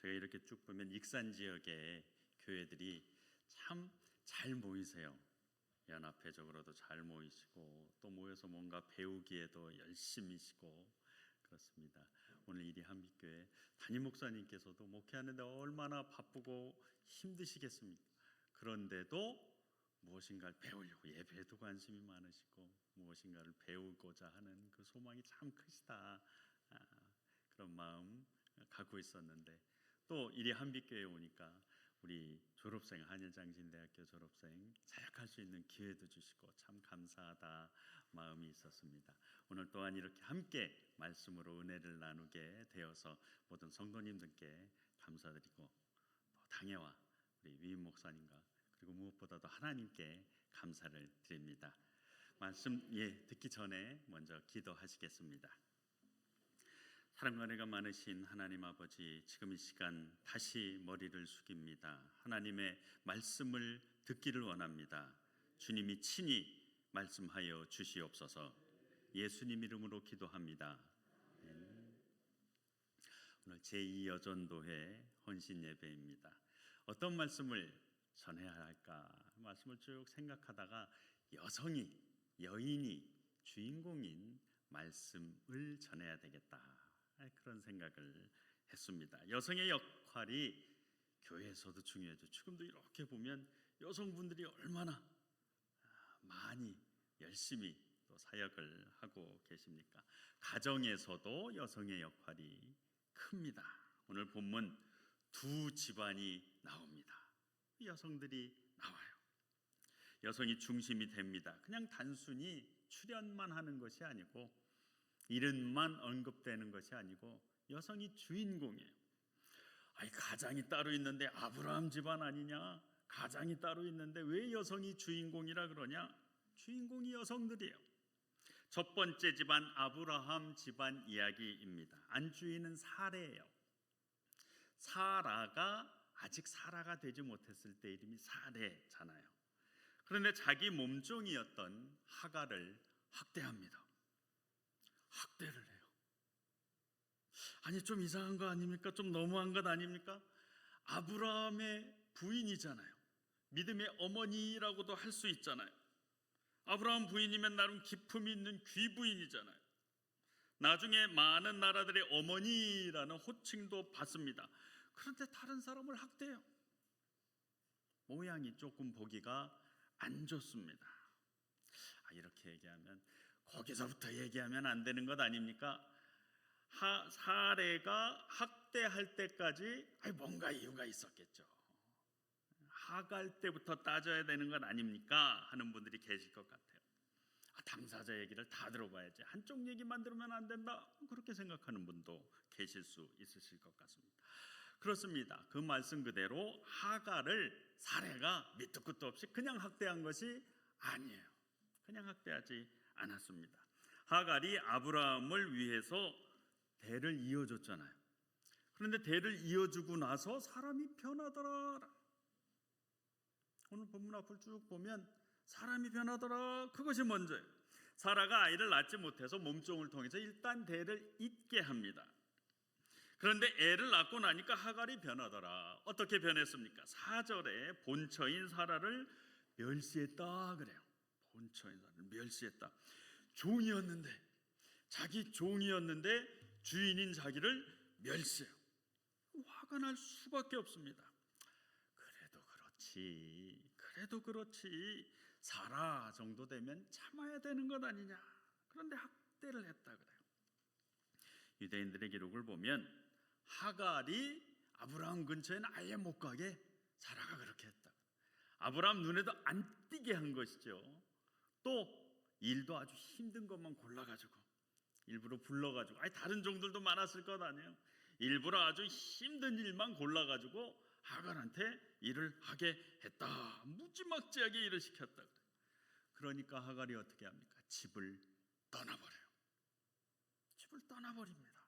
제가 이렇게 쭉 보면 익산 지역의 교회들이 참 잘 모이세요. 연합회적으로도 잘 모이시고 또 모여서 뭔가 배우기에도 열심히시고 그렇습니다. 오늘 이리 한빛교회 담임 목사님께서도 목회하는데 얼마나 바쁘고 힘드시겠습니까? 그런데도 무엇인가를 배우려고 예배에도 관심이 많으시고 무엇인가를 배우고자 하는 그 소망이 참 크시다. 그런 마음 갖고 있었는데 또 이리 한빛교회에 오니까 우리 졸업생 한일장신대학교 졸업생 사역할 수 있는 기회도 주시고 참 감사하다 마음이 있었습니다. 오늘 또한 이렇게 함께 말씀으로 은혜를 나누게 되어서 모든 성도님들께 감사드리고 또 당회와 우리 위임 목사님과 그리고 무엇보다도 하나님께 감사를 드립니다. 말씀 듣기 전에 먼저 기도하시겠습니다. 사랑과 은혜가 많으신 하나님 아버지, 지금 이 시간 다시 머리를 숙입니다. 하나님의 말씀을 듣기를 원합니다. 주님이 친히 말씀하여 주시옵소서. 예수님 이름으로 기도합니다. 오늘 제2여전도회 헌신 예배입니다. 어떤 말씀을 전해야 할까 말씀을 쭉 생각하다가 여인이 주인공인 말씀을 전해야 되겠다 그런 생각을 했습니다. 여성의 역할이 교회에서도 중요하죠. 지금도 이렇게 보면 여성분들이 얼마나 많이 열심히 또 사역을 하고 계십니까? 가정에서도 여성의 역할이 큽니다. 오늘 본문 두 집안이 나옵니다. 여성들이 나와요. 여성이 중심이 됩니다. 그냥 단순히 출연만 하는 것이 아니고 이름만 언급되는 것이 아니고 여성이 주인공이에요. 가장이 따로 있는데 아브라함 집안 아니냐? 가장이 따로 있는데 왜 여성이 주인공이라 그러냐? 주인공이 여성들이에요. 첫 번째 집안 아브라함 집안 이야기입니다. 안주인은 사레예요. 아직 사라가 되지 못했을 때 이름이 사레잖아요. 그런데 자기 몸종이었던 하갈을 학대합니다. 학대를 해요. 좀 이상한 거 아닙니까? 좀 너무한 것 아닙니까? 아브라함의 부인이잖아요. 믿음의 어머니라고도 할 수 있잖아요. 아브라함 부인이면 나름 기품이 있는 귀부인이잖아요. 나중에 많은 나라들의 어머니라는 호칭도 받습니다. 그런데 다른 사람을 학대해요. 모양이 조금 보기가 안 좋습니다. 이렇게 얘기하면 거기서부터 얘기하면 안 되는 것 아닙니까? 사레가 학대할 때까지 뭔가 이유가 있었겠죠. 하갈 때부터 따져야 되는 것 아닙니까? 하는 분들이 계실 것 같아요. 당사자 얘기를 다 들어봐야지 한쪽 얘기만 들으면 안 된다 그렇게 생각하는 분도 계실 수 있으실 것 같습니다. 그렇습니다. 그 말씀 그대로 하갈을 사레가 밑도 끝도 없이 그냥 학대한 것이 아니에요. 그냥 학대하지 않았습니다. 하갈이 아브라함을 위해서 대를 이어줬잖아요. 그런데 대를 이어주고 나서 사람이 변하더라. 오늘 본문 앞을 쭉 보면 사람이 변하더라. 그것이 먼저예요. 사라가 아이를 낳지 못해서 몸종을 통해서 일단 대를 잇게 합니다. 그런데 애를 낳고 나니까 하갈이 변하더라. 어떻게 변했습니까? 4절에 본처인 사라를 멸시했다 그래요. 본처인 사라를 멸시했다. 자기 종이었는데 주인인 자기를 멸시해요. 화가 날 수밖에 없습니다. 그래도 그렇지 사라 정도 되면 참아야 되는 것 아니냐. 그런데 학대를 했다 그래요. 유대인들의 기록을 보면 하갈이 아브라함 근처에는 아예 못 가게 사라가 그렇게 했다. 아브라함 눈에도 안 띄게 한 것이죠. 또 일도 아주 힘든 것만 골라가지고 일부러 불러가지고 다른 종들도 많았을 것 아니에요. 일부러 아주 힘든 일만 골라가지고 하갈한테 일을 하게 했다. 무지막지하게 일을 시켰다. 그러니까 하갈이 어떻게 합니까? 집을 떠나버려요. 집을 떠나버립니다.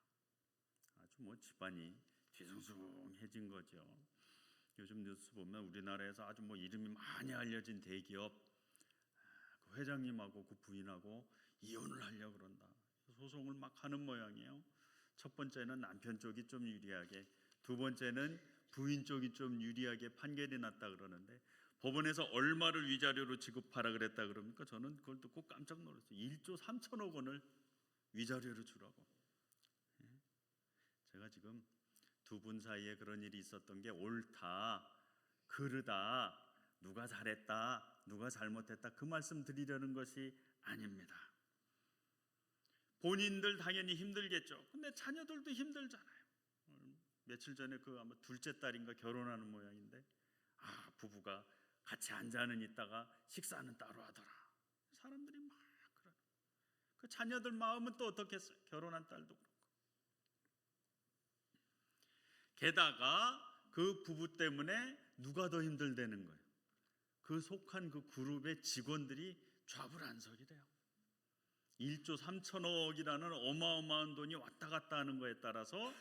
아주 집안이 뒤숭숭해진 거죠. 요즘 뉴스 보면 우리나라에서 아주 이름이 많이 알려진 대기업 그 회장님하고 그 부인하고 이혼을 하려고 그런다. 소송을 막 하는 모양이에요. 첫 번째는 남편 쪽이 좀 유리하게 두 번째는 부인 쪽이 좀 유리하게 판결이 났다 그러는데 법원에서 얼마를 위자료로 지급하라 그랬다 그럽니까? 저는 그걸 듣고 깜짝 놀랐어요. 1조 3천억 원을 위자료로 주라고. 제가 지금 두 분 사이에 그런 일이 있었던 게 옳다, 그르다, 누가 잘했다, 누가 잘못했다 그 말씀 드리려는 것이 아닙니다. 본인들 당연히 힘들겠죠. 근데 자녀들도 힘들잖아요. 며칠 전에 그 아마 둘째 딸인가 결혼하는 모양인데 부부가 같이 앉아는 있다가 식사는 따로 하더라. 사람들이 막 그런. 그 자녀들 마음은 또 어떻겠어요? 결혼한 딸도 그렇고. 게다가 그 부부 때문에 누가 더 힘들다는 거예요? 그 속한 그 그룹의 직원들이 좌불안석이래요. 1조 3천억이라는 어마어마한 돈이 왔다 갔다 하는 거에 따라서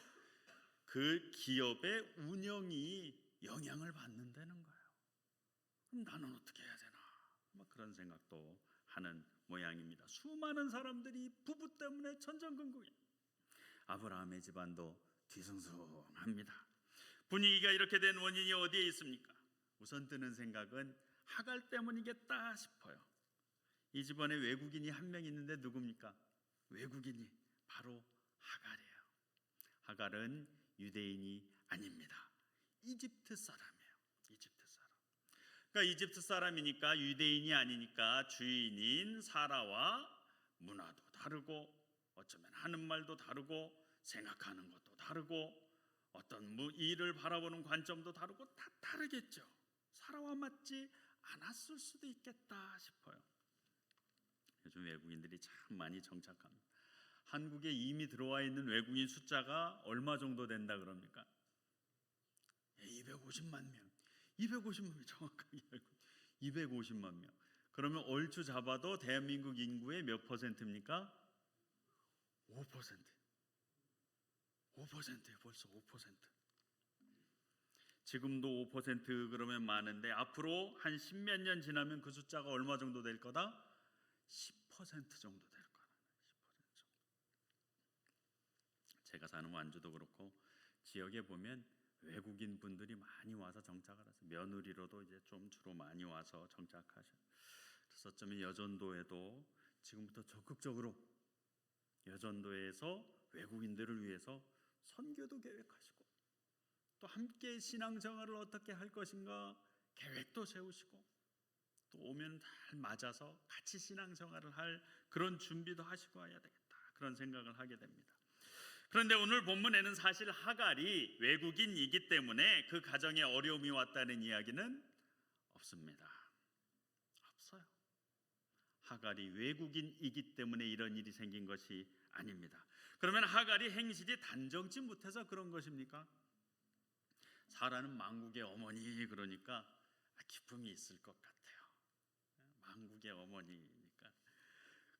그 기업의 운영이 영향을 받는다는 거예요. 그럼 나는 어떻게 해야 되나? 그런 생각도 하는 모양입니다. 수많은 사람들이 부부 때문에 천정근거해요. 아브라함의 집안도 뒤숭숭합니다. 분위기가 이렇게 된 원인이 어디에 있습니까? 우선 드는 생각은 하갈 때문이겠다 싶어요. 이 집안에 외국인이 한 명 있는데 누굽니까? 외국인이 바로 하갈이에요. 하갈은 유대인이 아닙니다. 이집트 사람이에요. 이집트 사람. 그러니까 이집트 사람이니까 유대인이 아니니까 주인인 사라와 문화도 다르고 어쩌면 하는 말도 다르고 생각하는 것도 다르고 어떤 일을 바라보는 관점도 다르고 다 다르겠죠. 사라와 맞지 않았을 수도 있겠다 싶어요. 요즘 외국인들이 참 많이 정착합니다. 한국에 이미 들어와 있는 외국인 숫자가 얼마 정도 된다 그럽니까? 250만 명. 250만 명 정확하게 알고 250만 명. 그러면 얼추 잡아도 대한민국 인구의 몇 퍼센트입니까? 5%. 5%예요. 벌써 5%. 지금도 5% 그러면 많은데 앞으로 한 10몇 년 지나면 그 숫자가 얼마 정도 될 거다? 10% 정도 될 거다. 10% 정도. 제가 사는 완주도 그렇고 지역에 보면 외국인 분들이 많이 와서 정착을 하세요. 며느리로도 이제 좀 주로 많이 와서 정착하셔요. 그래서 어쩌면 여전도에도 지금부터 적극적으로 여전도에서 외국인들을 위해서 선교도 계획하시고 또 함께 신앙생활을 어떻게 할 것인가 계획도 세우시고 또 오면 잘 맞아서 같이 신앙생활을 할 그런 준비도 하시고 와야 되겠다 그런 생각을 하게 됩니다. 그런데 오늘 본문에는 사실 하갈이 외국인이기 때문에 그 가정에 어려움이 왔다는 이야기는 없습니다. 없어요. 하갈이 외국인이기 때문에 이런 일이 생긴 것이 아닙니다. 그러면 하갈이 행실이 단정치 못해서 그런 것입니까? 사라는 만국의 어머니 그러니까 기쁨이 있을 것 같아요. 만국의 어머니니까.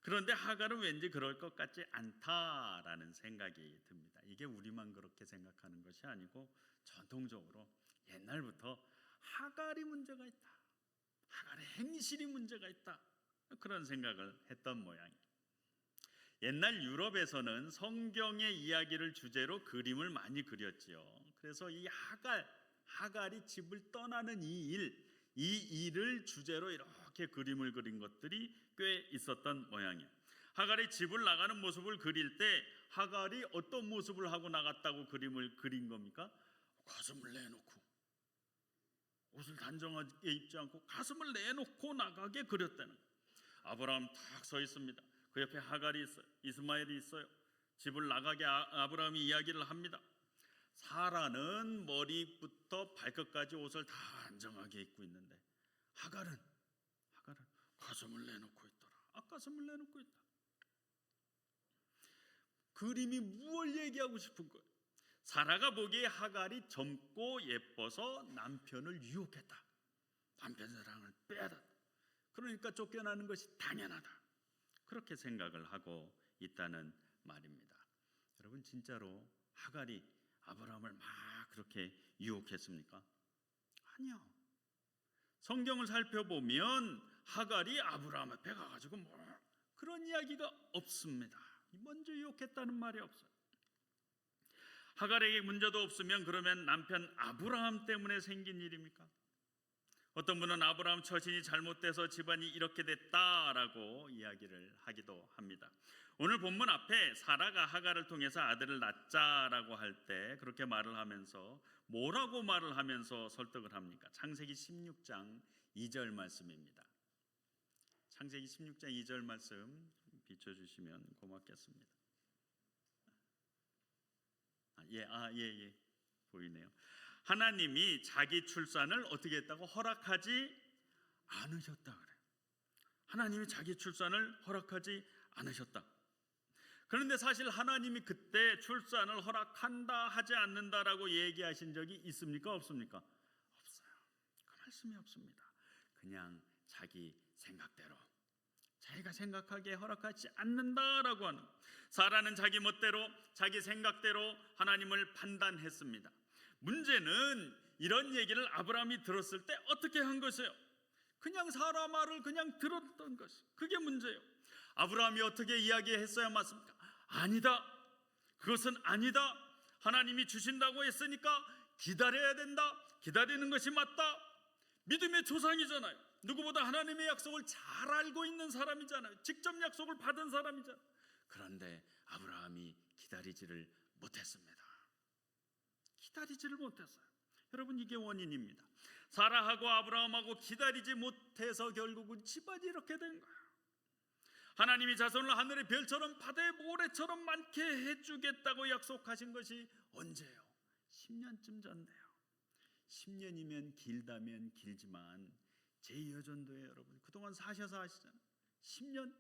그런데 하갈은 왠지 그럴 것 같지 않다라는 생각이 듭니다. 이게 우리만 그렇게 생각하는 것이 아니고 전통적으로 옛날부터 하갈이 문제가 있다. 하갈의 행실이 문제가 있다. 그런 생각을 했던 모양이에요. 옛날 유럽에서는 성경의 이야기를 주제로 그림을 많이 그렸지요. 그래서 이 하갈이 집을 떠나는 이 일을 주제로 이렇게 그림을 그린 것들이 꽤 있었던 모양이에요. 하갈이 집을 나가는 모습을 그릴 때 하갈이 어떤 모습을 하고 나갔다고 그림을 그린 겁니까? 가슴을 내놓고 옷을 단정하게 입지 않고 가슴을 내놓고 나가게 그렸다는 거예요. 아브라함 딱 서 있습니다. 그 옆에 하갈이 있어요. 이스마엘이 있어요. 집을 나가게 아브라함이 이야기를 합니다. 사라는 머리부터 발끝까지 옷을 다 안정하게 입고 있는데 하갈은 가슴을 내놓고 있더라. 가슴을 내놓고 있다. 그림이 무엇을 얘기하고 싶은 거예요? 사라가 보기에 하갈이 젊고 예뻐서 남편을 유혹했다. 남편 사랑을 빼앗았다. 그러니까 쫓겨나는 것이 당연하다. 그렇게 생각을 하고 있다는 말입니다. 여러분 진짜로 하갈이 아브라함을 막 그렇게 유혹했습니까? 아니요. 성경을 살펴보면 하갈이 아브라함 앞에 가가지고 그런 이야기가 없습니다. 먼저 유혹했다는 말이 없어요. 하갈에게 문제도 없으면 그러면 남편 아브라함 때문에 생긴 일입니까? 어떤 분은 아브라함 처신이 잘못돼서 집안이 이렇게 됐다라고 이야기를 하기도 합니다. 오늘 본문 앞에 사라가 하갈을 통해서 아들을 낳자라고 할 때 그렇게 말을 하면서 뭐라고 말을 하면서 설득을 합니까? 창세기 16장 2절 말씀입니다. 창세기 16장 2절 말씀 비춰주시면 고맙겠습니다. 예, 보이네요. 하나님이 자기 출산을 어떻게 했다고? 허락하지 않으셨다 그래요. 하나님이 자기 출산을 허락하지 않으셨다. 그런데 사실 하나님이 그때 출산을 허락한다 하지 않는다라고 얘기하신 적이 있습니까? 없습니까? 없어요. 그 말씀이 없습니다. 그냥 자기 생각대로, 자기가 생각하기에 허락하지 않는다라고 하는, 사라는 자기 멋대로 자기 생각대로 하나님을 판단했습니다. 문제는 이런 얘기를 아브라함이 들었을 때 어떻게 한 것이에요? 그냥 사라 말을 그냥 들었던 것이, 그게 문제예요. 아브라함이 어떻게 이야기했어야 맞습니까? 아니다, 그것은 아니다, 하나님이 주신다고 했으니까 기다려야 된다, 기다리는 것이 맞다. 믿음의 조상이잖아요. 누구보다 하나님의 약속을 잘 알고 있는 사람이잖아요. 직접 약속을 받은 사람이잖아요. 그런데 아브라함이 기다리지를 못했습니다. 기다리지를 못했어요. 여러분, 이게 원인입니다. 사라하고 아브라함하고 기다리지 못해서 결국은 집안이 이렇게 된 거예요. 하나님이 자손을 하늘의 별처럼 바다의 모래처럼 많게 해주겠다고 약속하신 것이 언제예요? 10년쯤 전인데요. 10년이면 길다면 길지만 제2여전도에 여러분 그동안 사셔서 아시잖아요. 10년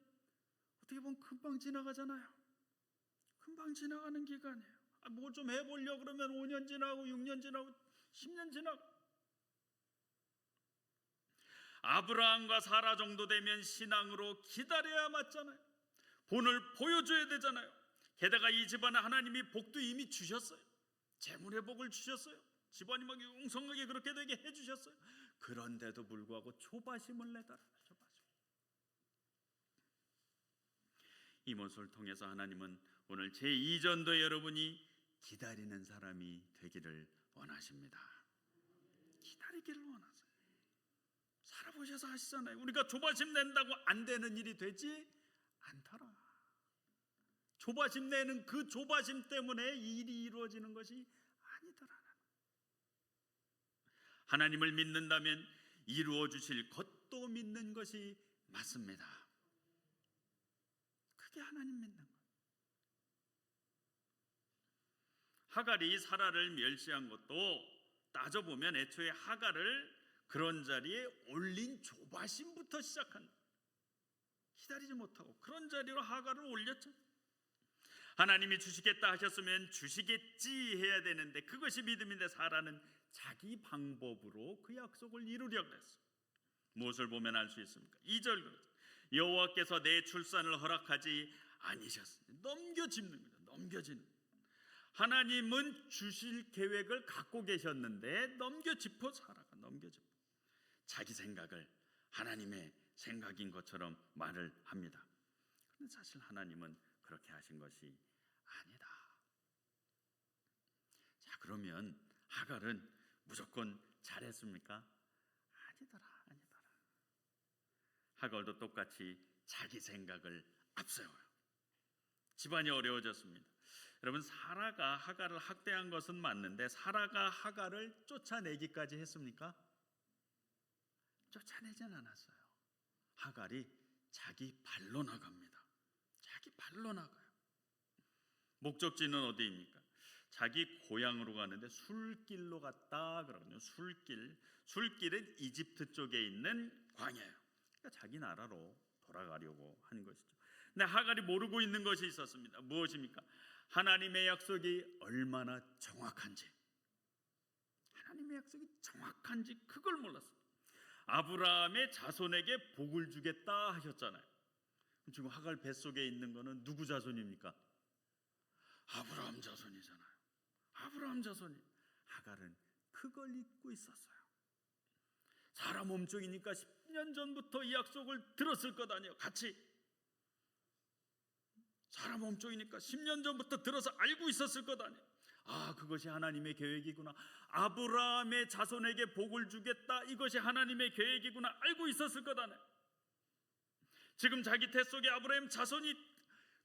어떻게 보면 금방 지나가잖아요. 금방 지나가는 기간이에요. 뭐 좀 해보려고 그러면 5년 지나고 6년 지나고 10년 지나고. 아브라함과 사라 정도 되면 신앙으로 기다려야 맞잖아요. 본을 보여줘야 되잖아요. 게다가 이 집안에 하나님이 복도 이미 주셨어요. 재물의 복을 주셨어요. 집안이 막 웅성하게 그렇게 되게 해주셨어요. 그런데도 불구하고 조바심을 내더라. 조바심. 이 모습을 통해서 하나님은 오늘 제2전도 여러분이 기다리는 사람이 되기를 원하십니다. 기다리기를 원하세요. 살아보셔서 하시잖아요. 우리가 조바심 낸다고 안 되는 일이 되지 않더라. 조바심 내는 그 조바심 때문에 일이 이루어지는 것이 아니더라. 하나님을 믿는다면 이루어 주실 것도 믿는 것이 맞습니다. 그게 하나님 믿는 것. 하갈이 사라를 멸시한 것도 따져보면 애초에 하갈을 그런 자리에 올린 조바심부터 시작한다. 기다리지 못하고 그런 자리로 하갈을 올렸죠. 하나님이 주시겠다 하셨으면 주시겠지 해야 되는데 그것이 믿음인데 사라는 자기 방법으로 그 약속을 이루려고 했어. 무엇을 보면 알 수 있습니까? 2절 여호와께서 내 출산을 허락하지 아니셨으니 넘겨짚는 거죠. 넘겨짚는. 하나님은 주실 계획을 갖고 계셨는데 넘겨짚어 사라가 넘겨짚어 자기 생각을 하나님의 생각인 것처럼 말을 합니다. 그런데 사실 하나님은 그렇게 하신 것이 아니다. 자, 그러면 하갈은 무조건 잘했습니까? 아니더라. 하갈도 똑같이 자기 생각을 앞세워요. 집안이 어려워졌습니다. 여러분, 사라가 하갈을 학대한 것은 맞는데 사라가 하갈을 쫓아내기까지 했습니까? 쫓아내진 않았어요. 하갈이 자기 발로 나갑니다. 자기 발로 나가요. 목적지는 어디입니까? 자기 고향으로 가는데 술길로 갔다 그러거든요. 술길은 이집트 쪽에 있는 광야예요. 그러니까 자기 나라로 돌아가려고 하는 것이죠. 근데 하갈이 모르고 있는 것이 있었습니다. 무엇입니까? 하나님의 약속이 얼마나 정확한지, 하나님의 약속이 정확한지 그걸 몰랐어요. 아브라함의 자손에게 복을 주겠다 하셨잖아요. 지금 하갈 뱃속에 있는 거는 누구 자손입니까? 아브라함 자손이잖아요. 아브라함 자손이. 하갈은 그걸 잊고 있었어요. 사람 몸종이니까 10년 전부터 이 약속을 들었을 것 아니에요. 같이 사람 몸종이니까 10년 전부터 들어서 알고 있었을 것 아니에요. 그것이 하나님의 계획이구나. 아브라함의 자손에게 복을 주겠다. 이것이 하나님의 계획이구나. 알고 있었을 거다네. 지금 자기 태 속에 아브라함 자손이,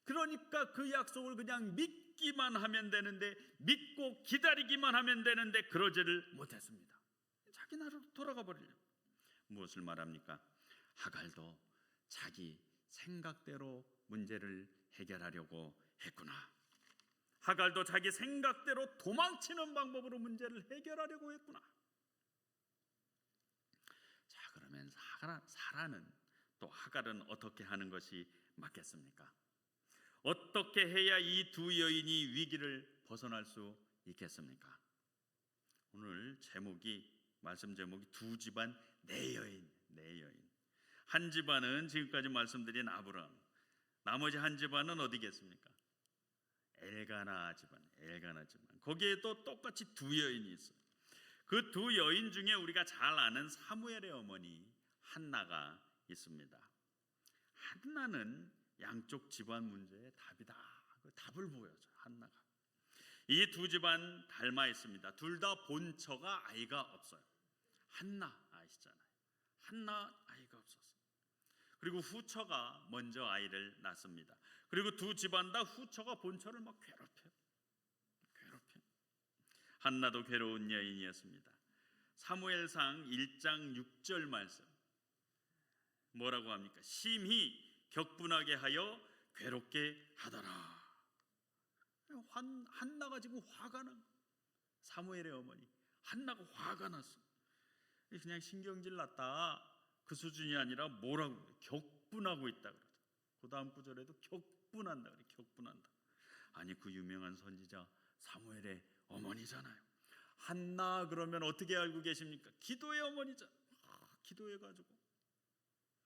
그러니까 그 약속을 그냥 믿기만 하면 되는데, 믿고 기다리기만 하면 되는데 그러지를 못했습니다. 자기 나라로 돌아가 버리려고. 무엇을 말합니까? 하갈도 자기 생각대로 문제를 해결하려고 했구나. 하갈도 자기 생각대로 도망치는 방법으로 문제를 해결하려고 했구나. 자, 그러면 사라는, 또 하갈은 어떻게 하는 것이 맞겠습니까? 어떻게 해야 이 두 여인이 위기를 벗어날 수 있겠습니까? 오늘 말씀 제목이 두 집안 네 여인. 한 집안은 지금까지 말씀드린 아브라함, 나머지 한 집안은 어디겠습니까? 엘가나 집안. 거기에 또 똑같이 두 여인이 있어요. 그 두 여인 중에 우리가 잘 아는 사무엘의 어머니 한나가 있습니다. 한나는 양쪽 집안 문제의 답이다. 그 답을 보여줘요. 한나가. 이 두 집안 닮아 있습니다. 둘 다 본처가 아이가 없어요. 한나 아시잖아요. 한나 아이가 없었어요. 그리고 후처가 먼저 아이를 낳습니다. 그리고 두 집안 다 후처가 본처를 막 괴롭혀. 한나도 괴로운 여인이었습니다. 사무엘상 1장 6절 말씀 뭐라고 합니까? 심히 격분하게 하여 괴롭게 하더라. 한나가 지금 화가 난, 사무엘의 어머니 한나가 화가 났어. 그냥 신경질 났다 그 수준이 아니라 뭐라고 그래? 격분하고 있다 그러죠. 그 다음 구절에도 격분한다 그래. 격분한다. 아니, 그 유명한 선지자 사무엘의 어머니잖아요. 한나 그러면 어떻게 알고 계십니까? 기도의 어머니잖아. 기도해가지고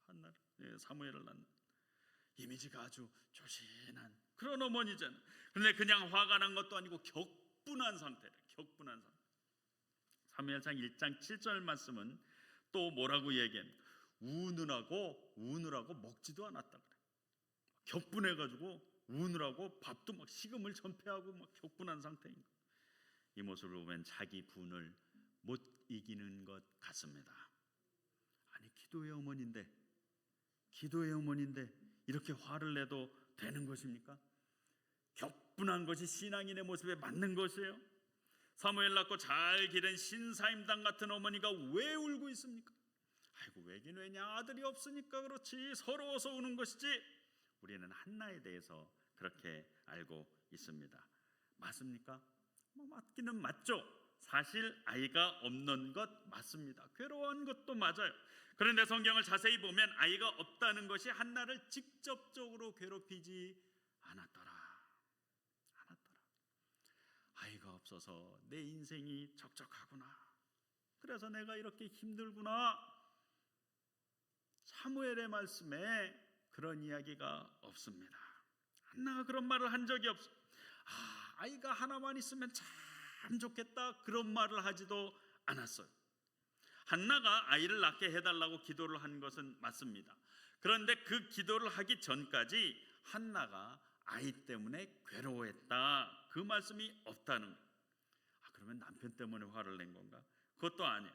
한나를, 사무엘을 낳는 이미지가 아주 조신한 그런 어머니잖아. 그런데 그냥 화가 난 것도 아니고 격분한 상태래. 격분한 상태. 사무엘상 1장 7절 말씀은 또 뭐라고 얘기합니까? 우느라고 먹지도 않았다 그래. 격분해가지고 우느라고 밥도 막 식음을 전폐하고 막 격분한 상태인 거. 이 모습을 보면 자기 분을 못 이기는 것 같습니다. 아니, 기도의 어머니인데 이렇게 화를 내도 되는 것입니까? 격분한 것이 신앙인의 모습에 맞는 것이에요. 사무엘 낳고 잘 기른 신사임당 같은 어머니가 왜 울고 있습니까? 아이고, 왜긴 왜냐, 아들이 없으니까 그렇지, 서러워서 우는 것이지. 우리는 한나에 대해서 그렇게 알고 있습니다. 맞습니까? 맞기는 맞죠. 사실 아이가 없는 것 맞습니다. 괴로워한 것도 맞아요. 그런데 성경을 자세히 보면 아이가 없다는 것이 한나를 직접적으로 괴롭히지 않았더라. 아이가 없어서 내 인생이 적적하구나. 그래서 내가 이렇게 힘들구나. 사무엘의 말씀에 그런 이야기가 없습니다. 한나가 그런 말을 한 적이 없어. 아이가 하나만 있으면 참 좋겠다, 그런 말을 하지도 않았어요. 한나가 아이를 낳게 해달라고 기도를 한 것은 맞습니다. 그런데 그 기도를 하기 전까지 한나가 아이 때문에 괴로워했다, 그 말씀이 없다는 거예요. 그러면 남편 때문에 화를 낸 건가? 그것도 아니에요.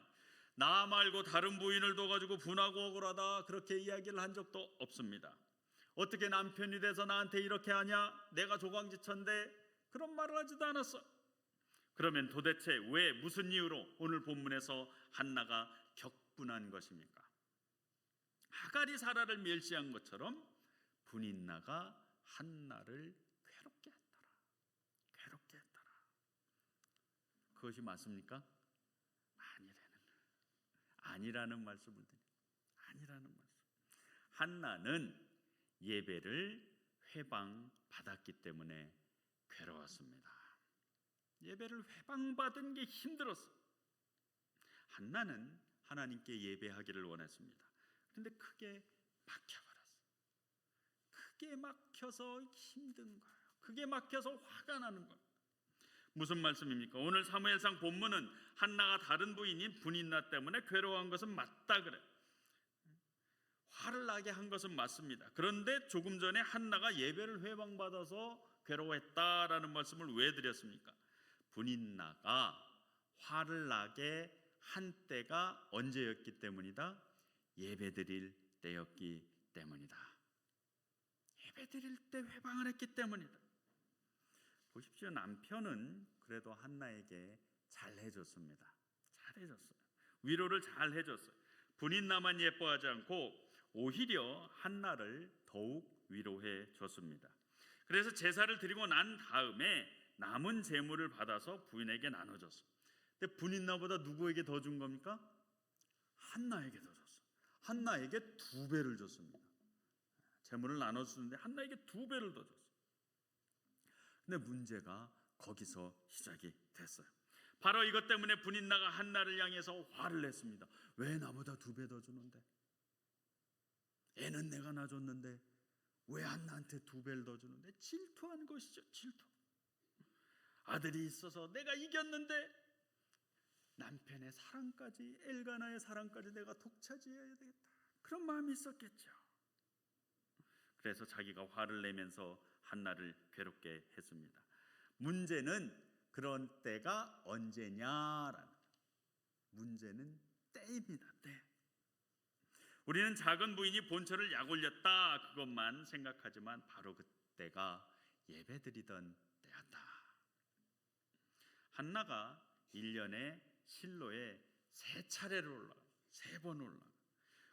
나 말고 다른 부인을 둬가지고 분하고 억울하다, 그렇게 이야기를 한 적도 없습니다. 어떻게 남편이 돼서 나한테 이렇게 하냐, 내가 조강지천데, 그런 말을 하지도 않았어. 그러면 도대체 왜, 무슨 이유로 오늘 본문에서 한나가 격분한 것입니까? 하갈이 사라를 멸시한 것처럼 분인나가 한나를 괴롭게 했더라. 그것이 맞습니까? 아니라는 말씀을 드려요. 아니라는 말씀. 한나는 예배를 회방받았기 때문에 괴로웠습니다. 예배를 회방받은 게 힘들었어. 한나는 하나님께 예배하기를 원했습니다. 그런데 크게 막혀버렸어. 크게 막혀서 힘든 거예요. 크게 막혀서 화가 나는 거예요. 무슨 말씀입니까? 오늘 사무엘상 본문은 한나가 다른 부인인 분인나 때문에 괴로워한 것은 맞다 그래. 화를 나게 한 것은 맞습니다. 그런데 조금 전에 한나가 예배를 회방받아서 괴로워했다라는 말씀을 왜 드렸습니까? 분인나가 화를 나게 한 때가 언제였기 때문이다? 예배드릴 때였기 때문이다. 예배드릴 때 회방을 했기 때문이다. 보십시오. 남편은 그래도 한나에게 잘 해줬습니다. 잘 해줬어요. 위로를 잘 해줬어요. 분인나만 예뻐하지 않고 오히려 한나를 더욱 위로해 줬습니다. 그래서 제사를 드리고 난 다음에 남은 재물을 받아서 부인에게 나눠줬어요. 근데 분인나보다 누구에게 더 준 겁니까? 한나에게 더 줬어요. 한나에게 2배를 줬습니다. 재물을 나눠주는데 한나에게 2배를 더 줬어요. 근데 문제가 거기서 시작이 됐어요. 바로 이것 때문에 분인나가 한나를 향해서 화를 냈습니다. 왜 나보다 2배 더 주는데? 애는 내가 낳아줬는데 왜 한나한테 2배를 더 주는데? 질투한 것이죠. 질투. 아들이 있어서 내가 이겼는데 남편의 사랑까지, 엘가나의 사랑까지 내가 독차지해야 되겠다, 그런 마음이 있었겠죠. 그래서 자기가 화를 내면서 한나를 괴롭게 했습니다. 문제는 그런 때가 언제냐라는, 문제는 때입니다. 때. 우리는 작은 부인이 본처를 약 올렸다 그것만 생각하지만 바로 그때가 예배드리던 때였다. 한나가 1년에 실로에 3차례를 올라, 3번 올라.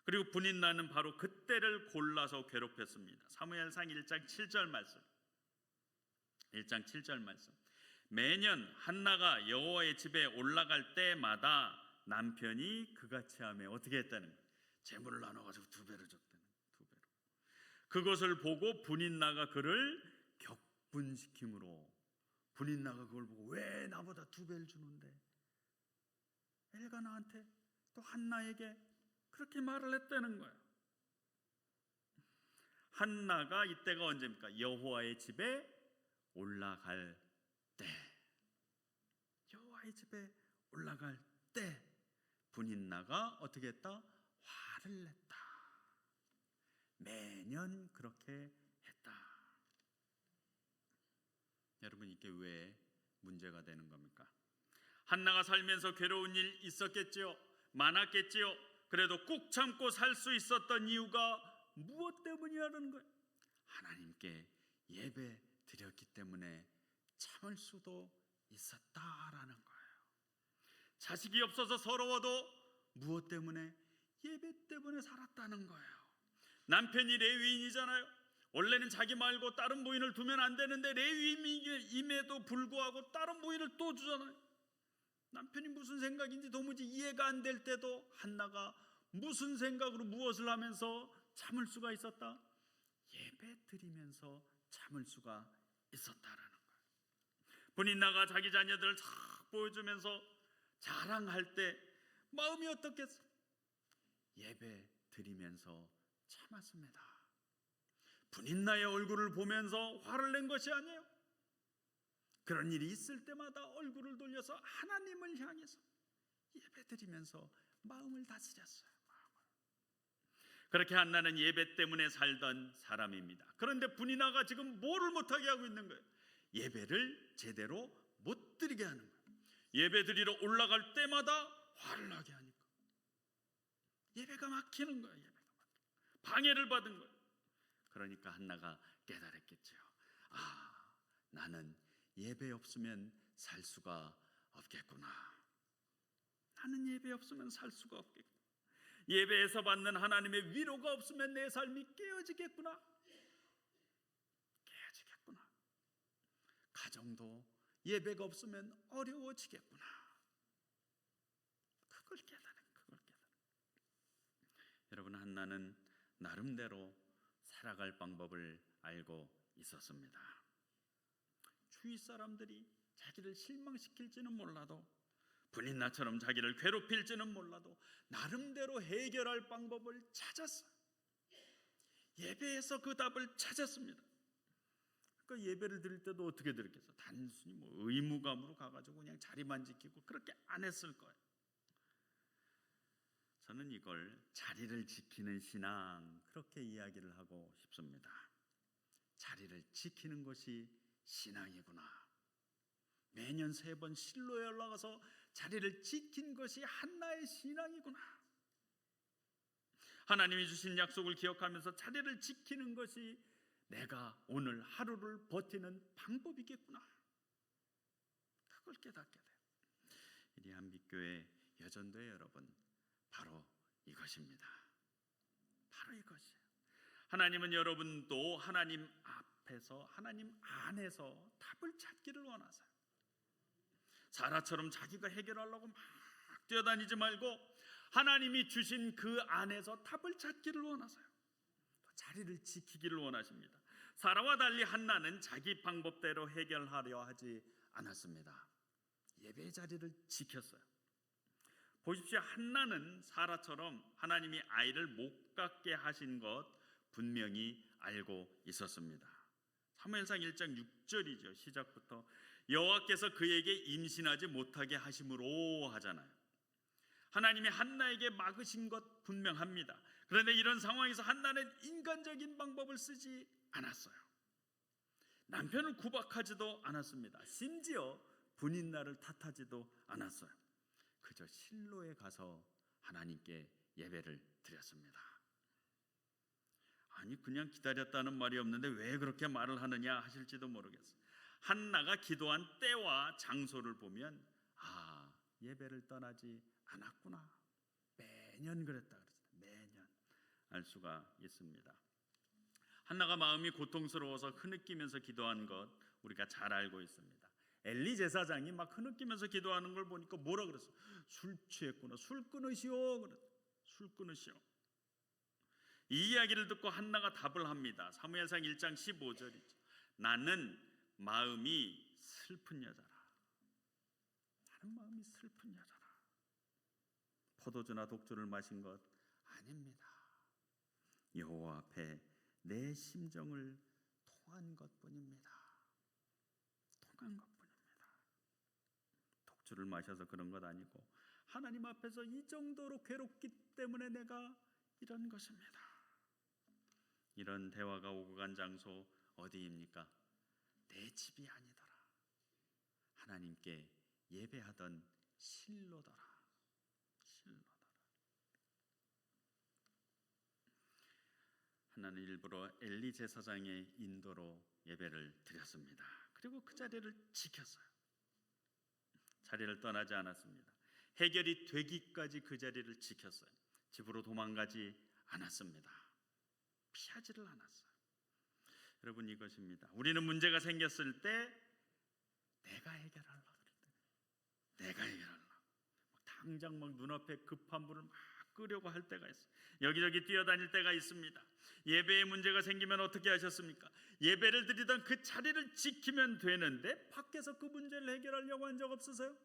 그리고 분인나는 바로 그때를 골라서 괴롭혔습니다. 사무엘상 1장 7절 말씀. 1장 7절 말씀. 매년 한나가 여호와의 집에 올라갈 때마다 남편이 그같이 하며 어떻게 했다는 거예요? 재물을 나눠가지고 2배를 줬다는 거예요. 2배로. 그것을 보고 분인나가 그를 격분시킴으로, 분인나가 그걸 보고 왜 나보다 2배를 주는데? 엘가나한테 또 한나에게 그렇게 말을 했다는 거예요. 한나가 이때가 언제입니까? 여호와의 집에 올라갈 때. 여호와의 집에 올라갈 때 분인나가 어떻게 했다? 화를 냈다. 매년 그렇게 했다. 여러분, 이게 왜 문제가 되는 겁니까? 한나가 살면서 괴로운 일 있었겠지요. 많았겠지요. 그래도 꾹 참고 살 수 있었던 이유가 무엇 때문이라는 거예요? 하나님께 예배 드렸기 때문에 참을 수도 있었다라는 거예요. 자식이 없어서 서러워도 무엇 때문에? 예배 때문에 살았다는 거예요. 남편이 레위인이잖아요. 원래는 자기 말고 다른 부인을 두면 안 되는데 레위인임에도 불구하고 다른 부인을 또 주잖아요. 남편이 무슨 생각인지 도무지 이해가 안 될 때도 한나가 무슨 생각으로 무엇을 하면서 참을 수가 있었다? 예배 드리면서 참을 수가 있었다라는 거예요. 분인나가 자기 자녀들을 쫙 보여주면서 자랑할 때 마음이 어떻겠어요? 예배 드리면서 참았습니다. 분인나의 얼굴을 보면서 화를 낸 것이 아니에요. 그런 일이 있을 때마다 얼굴을 돌려서 하나님을 향해서 예배드리면서 마음을 다스렸어요. 그렇게 한나는 예배 때문에 살던 사람입니다. 그런데 분인나가 지금 뭐를 못하게 하고 있는 거예요? 예배를 제대로 못 드리게 하는 거예요. 예배 드리러 올라갈 때마다 화를 나게 하니까 예배가 막히는 거예요. 예배가 막히고 방해를 받은 거예요. 그러니까 한나가 깨달았겠죠. 아, 나는 예배 없으면 살 수가 없겠구나. 나는 예배 없으면 살 수가 없겠구나. 예배에서 받는 하나님의 위로가 없으면 내 삶이 깨어지겠구나. 깨어지겠구나. 가정도 예배가 없으면 어려워지겠구나. 그걸 깨달은. 여러분, 한나는 나름대로 살아갈 방법을 알고 있었습니다. 주위 사람들이 자기를 실망시킬지는 몰라도, 분인나처럼 자기를 괴롭힐지는 몰라도 나름대로 해결할 방법을 찾았어요. 예배에서 그 답을 찾았습니다. 그러니까 예배를 드릴 때도 어떻게 드렸겠어요? 단순히 의무감으로 가가지고 그냥 자리만 지키고 그렇게 안 했을 거예요. 저는 이걸 자리를 지키는 신앙, 그렇게 이야기를 하고 싶습니다. 자리를 지키는 것이 신앙이구나. 매년 3번 실로에 올라가서 자리를 지킨 것이 한나의 신앙이구나. 하나님이 주신 약속을 기억하면서 자리를 지키는 것이 내가 오늘 하루를 버티는 방법이겠구나. 그걸 깨닫게 돼요. 이 한빛교회 여전도의 여러분, 바로 이것입니다. 바로 이것이에요. 하나님은 여러분도 하나님 앞에서, 하나님 안에서 답을 찾기를 원하세요. 사라처럼 자기가 해결하려고 막 뛰어다니지 말고 하나님이 주신 그 안에서 답을 찾기를 원하세요. 자리를 지키기를 원하십니다. 사라와 달리 한나는 자기 방법대로 해결하려 하지 않았습니다. 예배의 자리를 지켰어요. 보십시오. 한나는 사라처럼 하나님이 아이를 못 갖게 하신 것 분명히 알고 있었습니다. 사무엘상 1장 6절이죠. 시작부터 여호와께서 그에게 임신하지 못하게 하심으로 하잖아요. 하나님이 한나에게 막으신 것 분명합니다. 그런데 이런 상황에서 한나는 인간적인 방법을 쓰지 않았어요. 남편을 구박하지도 않았습니다. 심지어 분인날을 탓하지도 않았어요. 그저 실로에 가서 하나님께 예배를 드렸습니다. 아니, 그냥 기다렸다는 말이 없는데 왜 그렇게 말을 하느냐 하실지도 모르겠어요. 한나가 기도한 때와 장소를 보면 예배를 떠나지 않았구나. 매년 그랬다 그랬어요. 매년 알 수가 있습니다. 한나가 마음이 고통스러워서 흐느끼면서 기도한 것 우리가 잘 알고 있습니다. 엘리 제사장이 막 흐느끼면서 기도하는 걸 보니까 뭐라 그랬어? 술 취했구나. 술 끊으시오. 그래. 술 끊으시오. 이 이야기를 듣고 한나가 답을 합니다. 사무엘상 1장 15절이죠. 나는 마음이 슬픈 여자라. 나는 마음이 슬픈 여자라. 포도주나 독주를 마신 것 아닙니다. 여호와 앞에 내 심정을 통한 것뿐입니다. 통한 것뿐입니다. 독주를 마셔서 그런 것 아니고 하나님 앞에서 이 정도로 괴롭기 때문에 내가 이런 것입니다. 이런 대화가 오고 간 장소 어디입니까? 내 집이 아니더라. 하나님께 예배하던 실로더라. 하나는 일부러 엘리 제사장의 인도로 예배를 드렸습니다. 그리고 그 자리를 지켰어요. 자리를 떠나지 않았습니다. 해결이 되기까지 그 자리를 지켰어요. 집으로 도망가지 않았습니다. 피하지를 않았어요. 여러분, 이것입니다. 우리는 문제가 생겼을 때 내가 해결하려고 그럴 때, 내가 해결하려고 당장 막 눈앞에 급한 불을 막 끄려고 할 때가 있어요. 여기저기 뛰어다닐 때가 있습니다. 예배에 문제가 생기면 어떻게 하셨습니까? 예배를 드리던 그 자리를 지키면 되는데 밖에서 그 문제를 해결하려고 한 적 없으세요?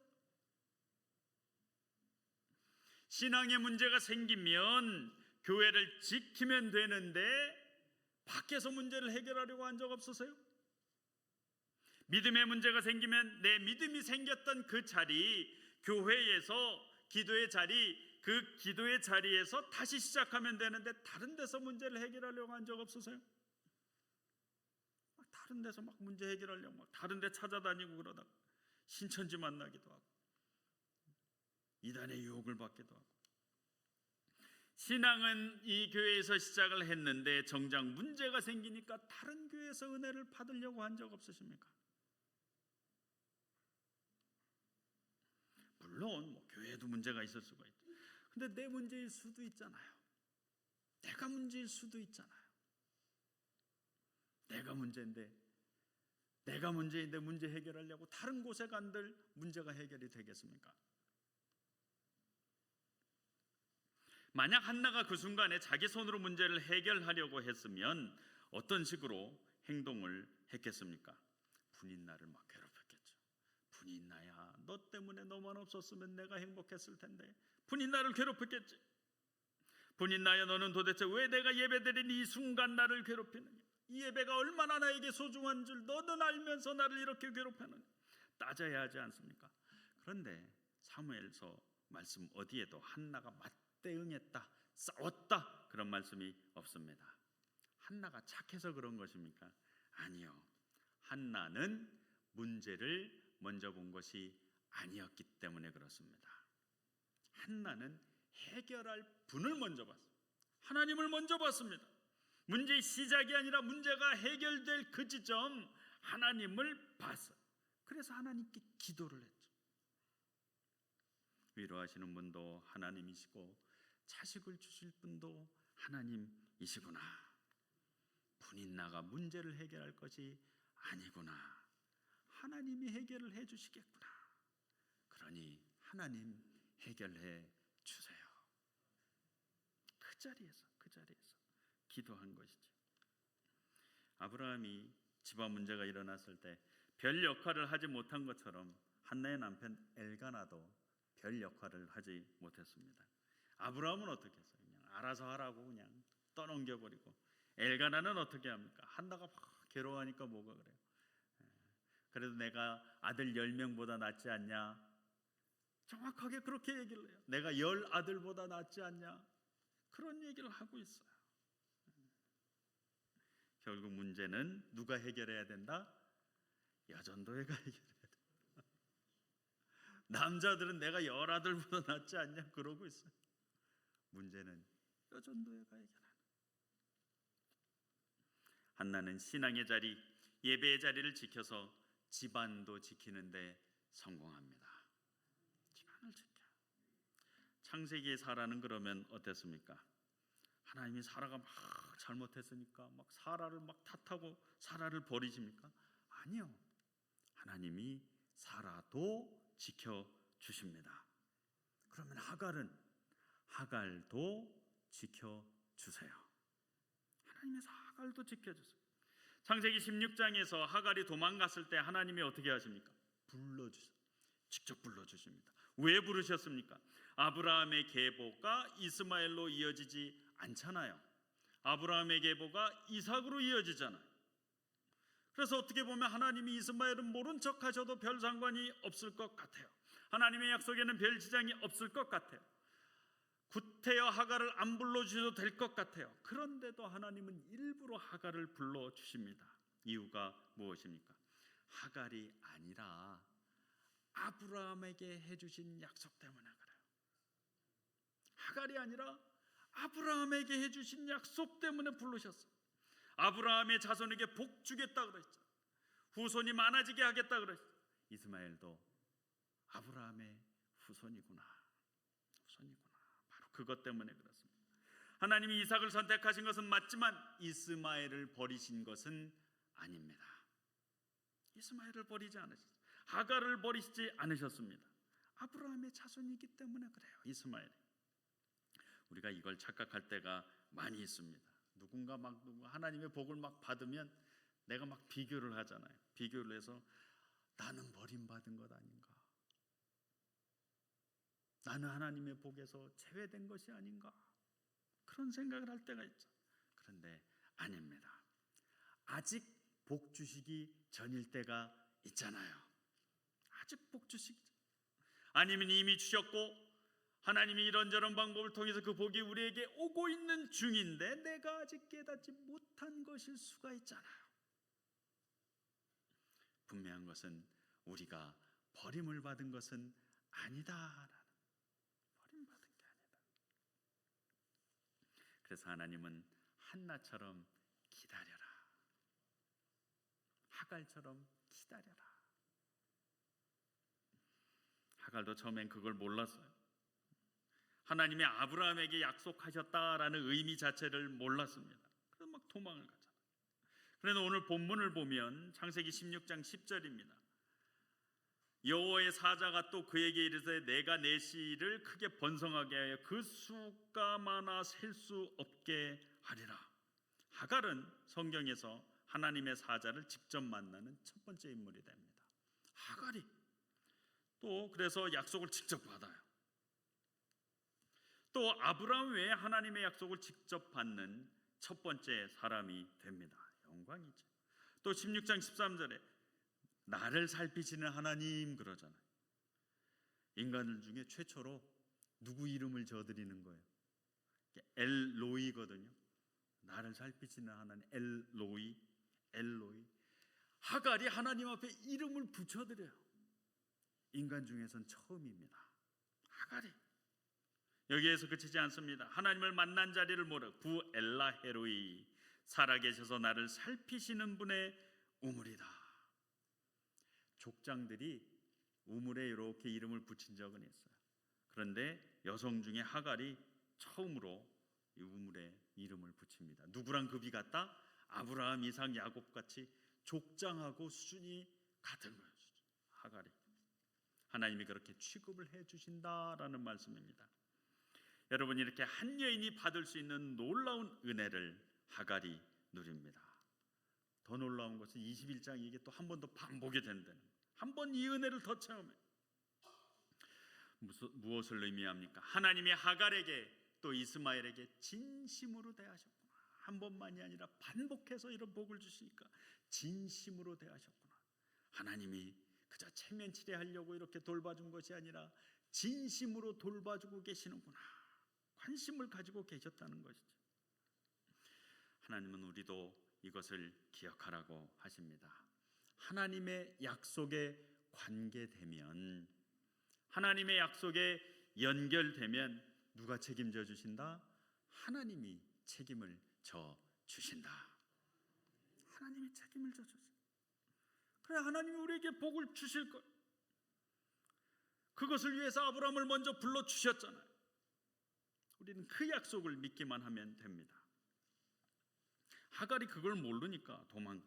신앙에 문제가 생기면 교회를 지키면 되는데 밖에서 문제를 해결하려고 한 적 없으세요? 믿음에 문제가 생기면 내 믿음이 생겼던 그 자리, 교회에서 기도의 자리, 그 기도의 자리에서 다시 시작하면 되는데 다른 데서 문제를 해결하려고 한 적 없으세요? 다른 데서 막 문제 해결하려고 막 다른 데 찾아다니고 그러다가 신천지 만나기도 하고 이단의 유혹을 받기도 하고. 신앙은 이 교회에서 시작을 했는데 정작 문제가 생기니까 다른 교회에서 은혜를 받으려고 한 적 없으십니까? 물론 교회에도 문제가 있을 수가 있죠. 근데 내 문제일 수도 있잖아요. 내가 문제일 수도 있잖아요. 내가 문제인데 문제 해결하려고 다른 곳에 간들 문제가 해결이 되겠습니까? 만약 한나가 그 순간에 자기 손으로 문제를 해결하려고 했으면 어떤 식으로 행동을 했겠습니까? 분인나를 막 괴롭혔겠죠. 분인나야, 너 때문에 너만 없었으면 내가 행복했을 텐데. 분인나를 괴롭혔겠지. 분인나야, 너는 도대체 왜 내가 예배드린 이 순간 나를 괴롭히느냐? 이 예배가 얼마나 나에게 소중한 줄 너는 알면서 나를 이렇게 괴롭히느냐? 따져야 하지 않습니까? 그런데 사무엘서 말씀 어디에도 한나가 맞대응했다, 싸웠다 그런 말씀이 없습니다. 한나가 착해서 그런 것입니까? 아니요. 한나는 문제를 먼저 본 것이 아니었기 때문에 그렇습니다. 한나는 해결할 분을 먼저 봤어요. 하나님을 먼저 봤습니다. 문제의 시작이 아니라 문제가 해결될 그 지점, 하나님을 봤어요. 그래서 하나님께 기도를 했죠. 위로하시는 분도 하나님이시고 자식을 주실 분도 하나님이시구나. 분인 나가 문제를 해결할 것이 아니구나. 하나님이 해결을 해주시겠구나. 그러니 하나님 해결해 주세요. 그 자리에서 기도한 것이죠. 아브라함이 집안 문제가 일어났을 때 별 역할을 하지 못한 것처럼 한나의 남편 엘가나도 별 역할을 하지 못했습니다. 아브라함은 어떻게 했어요? 그냥 알아서 하라고 그냥 떠넘겨버리고, 엘가나는 어떻게 합니까? 한나가 막 괴로워하니까 뭐가 그래요? 그래도 내가 아들 10명보다 낫지 않냐? 정확하게 그렇게 얘기를 해요. 내가 10아들보다 낫지 않냐? 그런 얘기를 하고 있어요. 결국 문제는 누가 해결해야 된다? 여전도회가 해결해야 된다. 남자들은 내가 10아들보다 낫지 않냐? 그러고 있어요. 문제는 여전도회가 해결하는. 한나는 신앙의 자리, 예배의 자리를 지켜서 집안도 지키는데 성공합니다. 집안을 지켜. 창세기의 사라는 그러면 어땠습니까? 하나님이 사라가 막 잘못했으니까 막 사라를 막 탓하고 사라를 버리십니까? 아니요. 하나님이 사라도 지켜주십니다. 그러면 하갈도 지켜주세요. 하나님께서 하갈도 지켜주세요. 창세기 16장에서 하갈이 도망갔을 때 하나님이 어떻게 하십니까? 불러주세요. 직접 불러주십니다. 왜 부르셨습니까? 아브라함의 계보가 이스마엘로 이어지지 않잖아요. 아브라함의 계보가 이삭으로 이어지잖아요. 그래서 어떻게 보면 하나님이 이스마엘은 모른 척 하셔도 별 상관이 없을 것 같아요. 하나님의 약속에는 별 지장이 없을 것 같아요. 구태여 하갈을 안 불러주셔도 될 것 같아요. 그런데도 하나님은 일부러 하갈을 불러주십니다. 이유가 무엇입니까? 하갈이 아니라 아브라함에게 해주신 약속 때문에 그래요. 하갈이 아니라 아브라함에게 해주신 약속 때문에 부르셨어요. 아브라함의 자손에게 복 주겠다 그랬죠. 후손이 많아지게 하겠다 그랬죠. 이스마엘도 아브라함의 후손이구나. 바로 그것 때문에 그렇습니다. 하나님이 이삭을 선택하신 것은 맞지만 이스마엘을 버리신 것은 아닙니다. 이스마엘을 버리지 않으셨어요. 하갈을 버리시지 않으셨습니다. 아브라함의 자손이기 때문에 그래요. 이스마엘이. 우리가 이걸 착각할 때가 많이 있습니다. 누군가 하나님의 복을 막 받으면 내가 막 비교를 하잖아요. 비교를 해서 나는 버림받은 것 아닌가? 나는 하나님의 복에서 제외된 것이 아닌가? 그런 생각을 할 때가 있죠. 그런데 아닙니다. 아직 복 주시기 전일 때가 있잖아요. 아직 복 주시기 전. 아니면 이미 주셨고 하나님이 이런저런 방법을 통해서 그 복이 우리에게 오고 있는 중인데 내가 아직 깨닫지 못한 것일 수가 있잖아요. 분명한 것은 우리가 버림을 받은 것은 아니다라는, 버림받은 게 아니다. 그래서 하나님은 한나처럼 기다려라, 하갈처럼 기다려라. 하갈도 처음엔 그걸 몰랐어요. 하나님이 아브라함에게 약속하셨다라는 의미 자체를 몰랐습니다. 그래서 막 도망을 가잖아요. 그래서 오늘 본문을 보면 창세기 16장 10절입니다. 여호와의 사자가 또 그에게 이르되 내가 내 씨를 크게 번성하게 하여 그 수가 많아 셀 수 없게 하리라. 하갈은 성경에서 하나님의 사자를 직접 만나는 첫 번째 인물이 됩니다. 하갈이 또 그래서 약속을 직접 받아요. 또 아브라함 외에 하나님의 약속을 직접 받는 첫 번째 사람이 됩니다. 영광이죠. 또 16장 13절에 나를 살피시는 하나님 그러잖아요. 인간들 중에 최초로 누구 이름을 저드리는 거예요? 엘로이거든요. 나를 살피시는 하나님, 엘로이. 하갈이 하나님 앞에 이름을 붙여드려요. 인간 중에선 처음입니다. 하갈이. 여기에서 그치지 않습니다. 하나님을 만난 자리를 모르 구 엘라 헤로이, 살아계셔서 나를 살피시는 분의 우물이다. 족장들이 우물에 이렇게 이름을 붙인 적은 있어요. 그런데 여성 중에 하갈이 처음으로 이 우물에 이름을 붙입니다. 누구랑 급이 같다? 아브라함, 이삭, 야곱 같이 족장하고 수준이 같은 거예요. 하갈이. 하나님이 그렇게 취급을 해주신다라는 말씀입니다. 여러분, 이렇게 한 여인이 받을 수 있는 놀라운 은혜를 하갈이 누립니다. 더 놀라운 것은 21장 이게 또 한 번 더 반복이 된다는, 한 번 이 은혜를 더 체험해. 무엇을 의미합니까? 하나님이 하갈에게 또 이스마엘에게 진심으로 대하셨구나. 한 번만이 아니라 반복해서 이런 복을 주시니까 진심으로 대하셨구나. 하나님이 그저 체면치레 하려고 이렇게 돌봐준 것이 아니라 진심으로 돌봐주고 계시는구나. 관심을 가지고 계셨다는 것이죠. 하나님은 우리도 이것을 기억하라고 하십니다. 하나님의 약속에 관계되면, 하나님의 약속에 연결되면 누가 책임져 주신다? 하나님이 책임을 져 주신다. 하나님이 책임을 져 주신다. 그래, 하나님이 우리에게 복을 주실 것, 그것을 위해서 아브라함을 먼저 불러 주셨잖아요. 우리는 그 약속을 믿기만 하면 됩니다. 하갈이 그걸 모르니까 도망.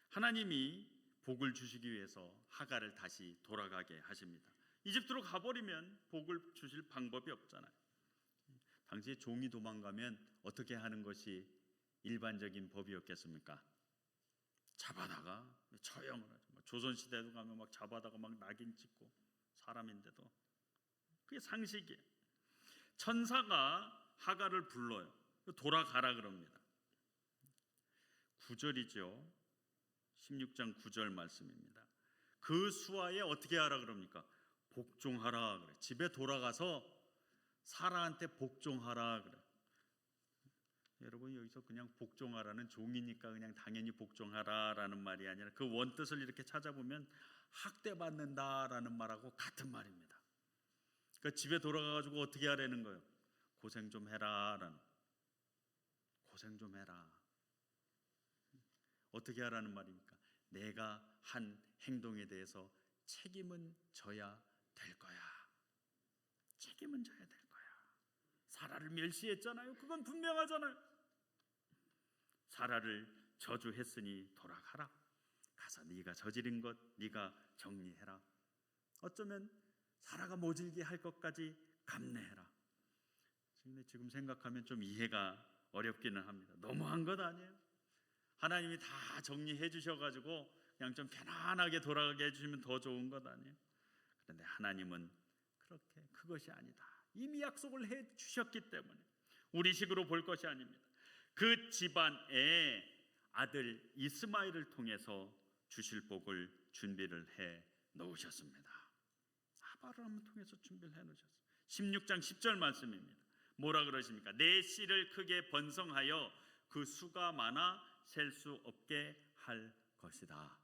하나님이 복을 주시기 위해서 하갈을 다시 돌아가게 하십니다. 이집트로 가버리면 복을 주실 방법이 없잖아요. 당시에 종이 도망가면 어떻게 하는 것이 일반적인 법이었겠습니까? 잡아다가 처형을 하죠. 조선시대도 가면 막 잡아다가 막 낙인 찍고, 사람인데도 그게 상식이에요. 천사가 하갈을 불러요. 돌아가라 그럽니다. 9절이죠. 16장 9절 말씀입니다. 그 수하에 어떻게 하라 그럽니까? 복종하라 그래. 집에 돌아가서 사라한테 복종하라 그래. 여러분, 여기서 그냥 복종하라는 종이니까 그냥 당연히 복종하라라는 말이 아니라 그 원뜻을 이렇게 찾아보면 학대받는다라는 말하고 같은 말입니다. 그러니까 집에 돌아가가지고 어떻게 하라는 거예요? 고생 좀 해라라는. 고생 좀 해라. 어떻게 하라는 말입니까? 내가 한 행동에 대해서 책임은 져야 될 거야. 책임은 져야 될 거야. 사라를 멸시했잖아요. 그건 분명하잖아요. 사라를 저주했으니 돌아가라. 가서 네가 저지른 것 네가 정리해라. 어쩌면 사라가 모질게 할 것까지 감내해라. 지금 생각하면 좀 이해가 어렵기는 합니다. 너무한 것 아니에요? 하나님이 다 정리해 주셔가지고 그냥 좀 편안하게 돌아가게 해주시면 더 좋은 것 아니에요? 그런데 하나님은 그렇게, 그것이 아니다. 이미 약속을 해 주셨기 때문에 우리식으로 볼 것이 아닙니다. 그 집안에 아들 이스마엘을 통해서 주실 복을 준비를 해 놓으셨습니다. 아브라함을 통해서 준비를 해 놓으셨어요. 16장 10절 말씀입니다. 뭐라 그러십니까? 내 씨를 크게 번성하여 그 수가 많아 셀 수 없게 할 것이다.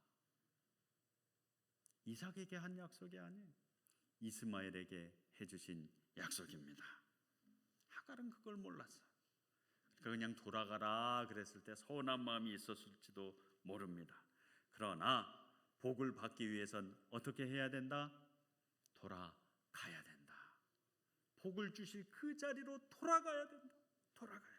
이삭에게 한 약속이 아니에요. 이스마엘에게 해주신 약속입니다. 하갈은 그걸 몰랐어요. 그냥 돌아가라 그랬을 때 서운한 마음이 있었을지도 모릅니다. 그러나 복을 받기 위해선 어떻게 해야 된다? 돌아가야 된다. 복을 주실 그 자리로 돌아가야 된다. 돌아가야 된다.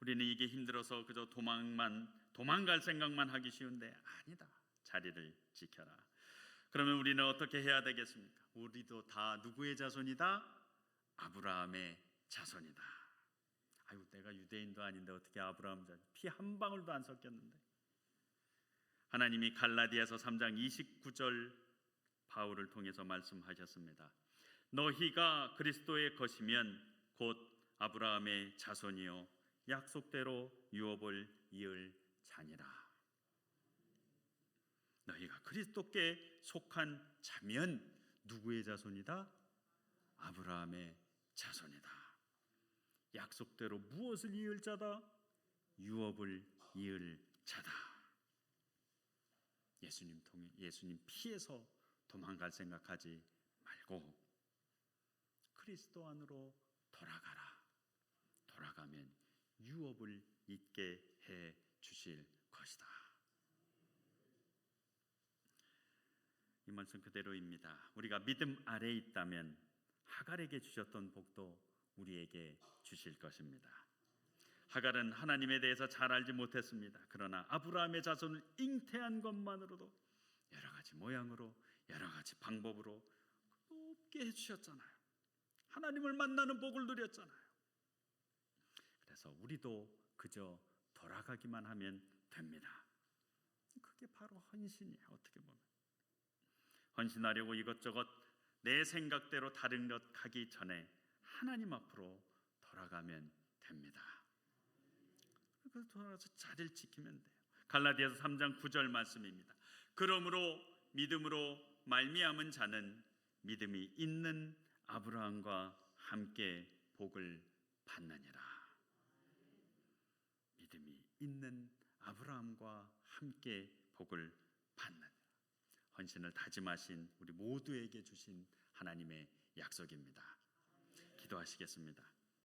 우리는 이게 힘들어서 그저 도망갈 생각만 하기 쉬운데 아니다. 자리를 지켜라. 그러면 우리는 어떻게 해야 되겠습니까? 우리도 다 누구의 자손이다? 아브라함의 자손이다. 아유, 내가 유대인도 아닌데 어떻게 아브라함 자손? 피 한 방울도 안 섞였는데. 하나님이 갈라디아서 3장 29절 바울을 통해서 말씀하셨습니다. 너희가 그리스도의 것이면 곧 아브라함의 자손이요 약속대로 유업을 이을 자니라. 너희가 그리스도께 속한 자면 누구의 자손이다? 아브라함의 자손이다. 약속대로 무엇을 이을 자다? 유업을 이을 자다. 예수님 피해서 도망갈 생각하지 말고 그리스도 안으로 돌아가라. 돌아가면 유업을 잊게 해 주실 것이다. 이 말씀 그대로입니다. 우리가 믿음 아래에 있다면 하갈에게 주셨던 복도 우리에게 주실 것입니다. 하갈은 하나님에 대해서 잘 알지 못했습니다. 그러나 아브라함의 자손을 잉태한 것만으로도 여러 가지 모양으로 여러 가지 방법으로 높게 해주셨잖아요. 하나님을 만나는 복을 누렸잖아요. 그래서 우리도 그저 돌아가기만 하면 됩니다. 그게 바로 헌신이에요. 어떻게 보면 헌신하려고 이것저것 내 생각대로 다른 것 하기 전에 하나님 앞으로 돌아가면 됩니다. 그래서 돌아가서 자리를 지키면 돼요. 갈라디아서 3장 9절 말씀입니다. 그러므로 믿음으로 말미암은 자는 믿음이 있는 아브라함과 함께 복을 받느니라. 믿음이 있는 아브라함과 함께 복을 받느니라. 헌신을 다짐하신 우리 모두에게 주신 하나님의 약속입니다. 기도하시겠습니다.